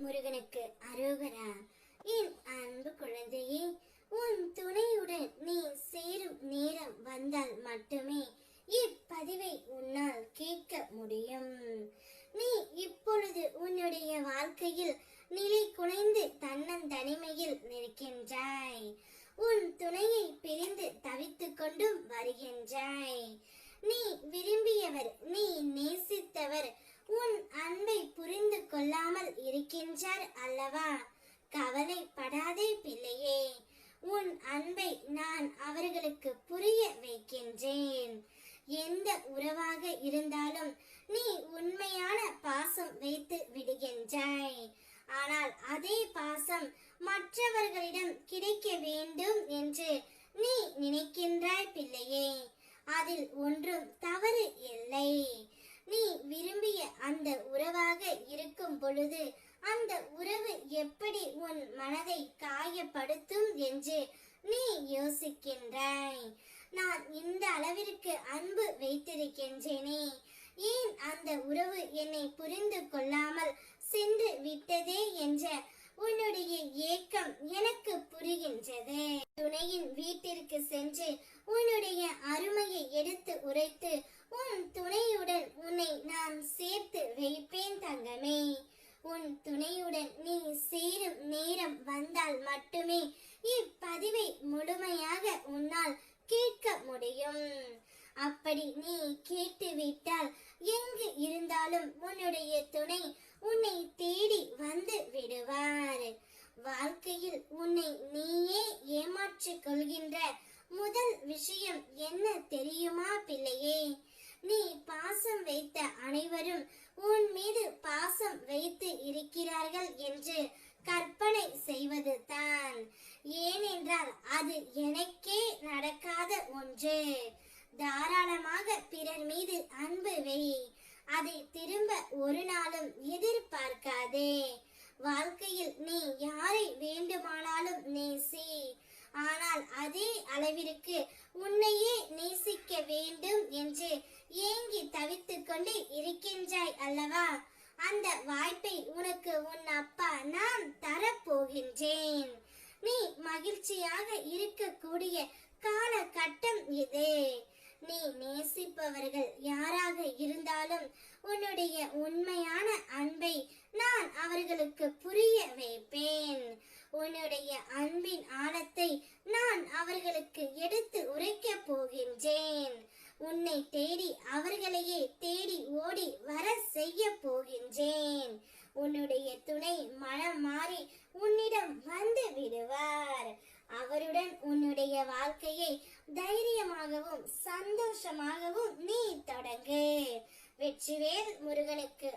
முருகனுக்கு அரோகரா. என் அன்பு குழந்தையே, உன் துணையுடன் நீ சேரும் நேரம் வந்தால் மட்டுமே இப்பதிவை உன்னால் கேட்க முடியும். நீ இப்பொழுது உன்னுடைய வாழ்க்கையில் நிலை குலைந்து தன்னந்தனிமையில் நிற்கின்றாய். உன் துணையை பிரிந்து தவித்துக் கொண்டும் வருகின்றாய். நீ விரும்பியவர், நீ நேசித்தவர் உன் அன்பை புரிந்து கொள்ளாமல் இருக்கின்றார் அல்லவா? கவலைப்படாதே பிள்ளையே, உன் அன்பை நான் அவர்களுக்கு புரிய வைக்கின்றேன். எந்த உறவாக இருந்தாலும் நீ உண்மையான பாசம் வைத்து விடுகின்றாய். ஆனால் அதே பாசம் மற்றவர்களிடம் கிடைக்க வேண்டும் என்று நீ நினைக்கின்றாய் பிள்ளையே. அதில் ஒன்றும் தவறு இல்லை. நீ விரும்பிய அந்த உறவாக இருக்கும் பொழுது அந்த உறவு எப்படி உன் மனதை காயப்படுத்தும் என்று நீ யோசிக்கின்றாய். நான் இந்த அளவிற்கு அன்பு வைத்திருக்கின்றேனே, ஏன் அந்த உறவு என்னை புரிந்து கொள்ளாமல் சென்று விட்டதே என்ற உன்னுடைய ஏக்கம் எனக்கு புரிகின்றது. துணையின் வீட்டிற்கு சென்று உன்னுடைய அருமையை எடுத்து உரைத்து உன் துணையுடன் உன்னை நான் சேர்த்து வைப்பேன் தங்கமே. உன் துணையுடன் நீ சேரும் நேரம் வந்தால் மட்டுமே இப்பதிவை முழுமையாக உன்னால் கேட்க முடியும். அப்படி நீ கேட்டுவிட்டால் எங்கு இருந்தாலும் உன்னுடைய துணை உன்னை தேடி வந்து விடுவார். வாழ்க்கையில் உன்னை நீயே ஏமாற்றிக் கொள்கின்ற முதல் விஷயம் என்ன தெரியுமா பிள்ளையே? நீ பாசம் வைத்த அனைவரும் உன் மீது பாசம் வைத்து இருக்கிறார்கள் என்று கற்பனை செய்வது தான். ஏனென்றால் அது எனக்கே நடக்காத ஒன்று. தாராளமாக பிறர் மீது அன்பு வை. அதை திரும்ப ஒரு நாளும் எதிர்பார்க்காதே. வாழ்க்கையில் நீ யாரை வேண்டுமானாலும் நேசி. ஆனால் அதே அளவிற்கு உன்னையே நேசிக்க வேண்டும் என்று ஏங்கி தவித்துக் கொண்டு இருக்கின்றாய் அல்லவா? அந்த வாய்ப்பை உனக்கு உன் அப்பா நான் தரப்போகின்றேன். நீ மகிழ்ச்சியாக இருக்கக்கூடிய காலகட்டம் இது. நீ நேசிப்பவர்கள் யாராக இருந்தாலும் உன்னுடைய உண்மையான அன்பை நான் அவர்களுக்கு புரிய வைப்பேன். உன்னுடைய அன்பின் ஆழத்தை நான் அவர்களுக்கு எடுத்து உரைக்க போகின்றேன். உன்னை தேடி அவர்களையே தேடி ஓடி வர செய்ய போகின்றேன். உன்னுடைய துணை மனம் மாறி உன்னிடம் வந்து விடுவார். அவருடன் உன்னுடைய வாழ்க்கையை தைரியமாகவும் சந்தோஷமாகவும் நீ தொடங்கு. வெற்றிவேல் முருகனுக்கு